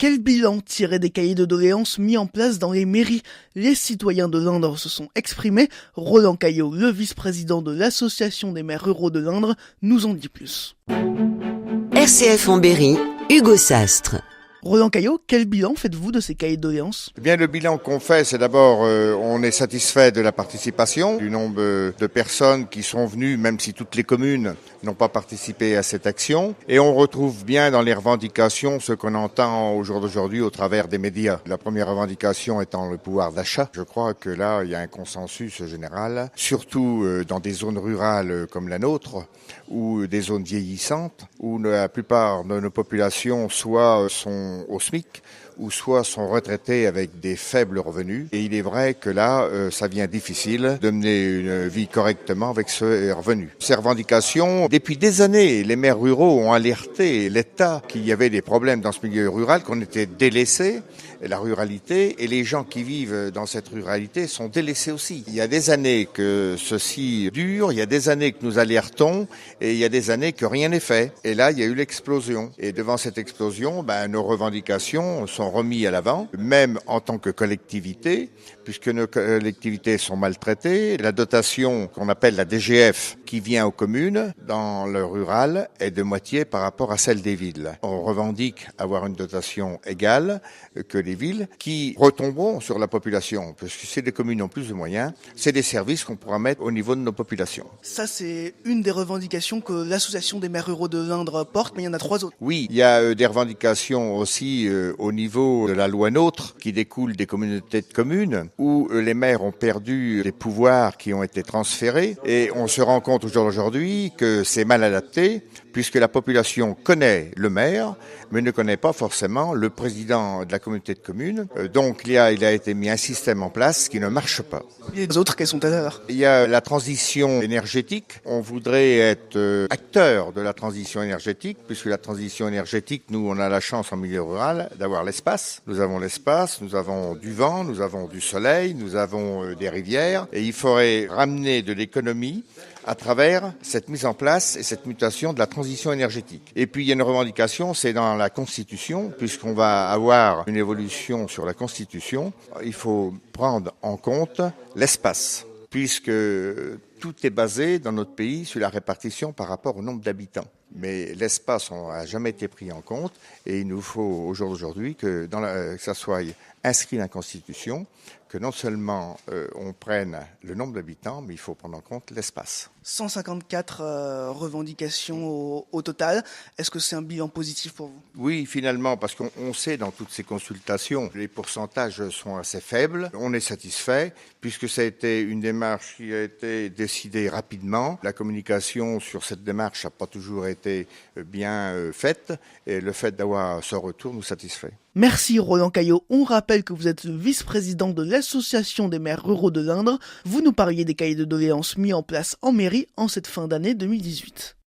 Quel bilan tirer des cahiers de doléances mis en place dans les mairies? Les citoyens de l'Indre se sont exprimés. Roland Caillot, le vice-président de l'Association des maires ruraux de l'Indre, nous en dit plus. RCF en Berry, Hugo Sastre. Roland Caillot, quel bilan faites-vous de ces cahiers de doléances? Eh bien, le bilan qu'on fait, c'est d'abord, on est satisfait de la participation, du nombre de personnes qui sont venues, même si toutes les communes n'ont pas participé à cette action. Et on retrouve bien dans les revendications ce qu'on entend au jour d'aujourd'hui au travers des médias. La première revendication étant le pouvoir d'achat. Je crois que là, il y a un consensus général, surtout dans des zones rurales comme la nôtre, ou des zones vieillissantes, où la plupart de nos populations soit sont au SMIC, ou soit sont retraités avec des faibles revenus. Et il est vrai que là, ça devient difficile de mener une vie correctement avec ce revenu. Ces revendications, depuis des années, les maires ruraux ont alerté l'État qu'il y avait des problèmes dans ce milieu rural, qu'on était délaissé, la ruralité, et les gens qui vivent dans cette ruralité sont délaissés aussi. Il y a des années que ceci dure, il y a des années que nous alertons, et il y a des années que rien n'est fait. Et là, il y a eu l'explosion. Et devant cette explosion, nos revendications sont remises à l'avant, même en tant que collectivité, puisque nos collectivités sont maltraitées. La dotation qu'on appelle la DGF, qui vient aux communes, dans le rural, est de moitié par rapport à celle des villes. On revendique avoir une dotation égale que les villes, qui retomberont sur la population, parce que si les communes ont plus de moyens, c'est des services qu'on pourra mettre au niveau de nos populations. Ça, c'est une des revendications que l'Association des maires ruraux de l'Indre porte, mais il y en a 3 autres. Oui, il y a des revendications aussi au niveau de la loi NOTRe, qui découle des communautés de communes, où les maires ont perdu les pouvoirs qui ont été transférés, et on se rend compte aujourd'hui que c'est mal adapté, puisque la population connaît le maire, mais ne connaît pas forcément le président de la communauté de communes. Donc il a été mis un système en place qui ne marche pas. Et les autres, quelles sont-elles alors? Il y a la transition énergétique. On voudrait être acteur de la transition énergétique, puisque la transition énergétique, nous, on a la chance en milieu rural d'avoir l'espace. Nous avons l'espace, nous avons du vent, nous avons du soleil, nous avons des rivières, et il faudrait ramener de l'économie à travers cette mise en place et cette mutation de la transition énergétique. Et puis il y a une revendication, c'est dans la Constitution, puisqu'on va avoir une évolution sur la Constitution, il faut prendre en compte l'espace, puisque tout est basé dans notre pays sur la répartition par rapport au nombre d'habitants. Mais l'espace n'a jamais été pris en compte et il nous faut au jour d'aujourd'hui que ça soit inscrit dans la Constitution, que non seulement on prenne le nombre d'habitants, mais il faut prendre en compte l'espace. 154 revendications au total. Est-ce que c'est un bilan positif pour vous? Oui, finalement, parce qu'on sait dans toutes ces consultations, les pourcentages sont assez faibles. On est satisfait, puisque ça a été une démarche qui a été décidée rapidement. La communication sur cette démarche n'a pas toujours été bien faite, et le fait d'avoir ce retour nous satisfait. Merci Roland Caillot. On rappelle que vous êtes le vice-président de l'Association des maires ruraux de l'Indre. Vous nous parliez des cahiers de doléances mis en place en mairie en cette fin d'année 2018.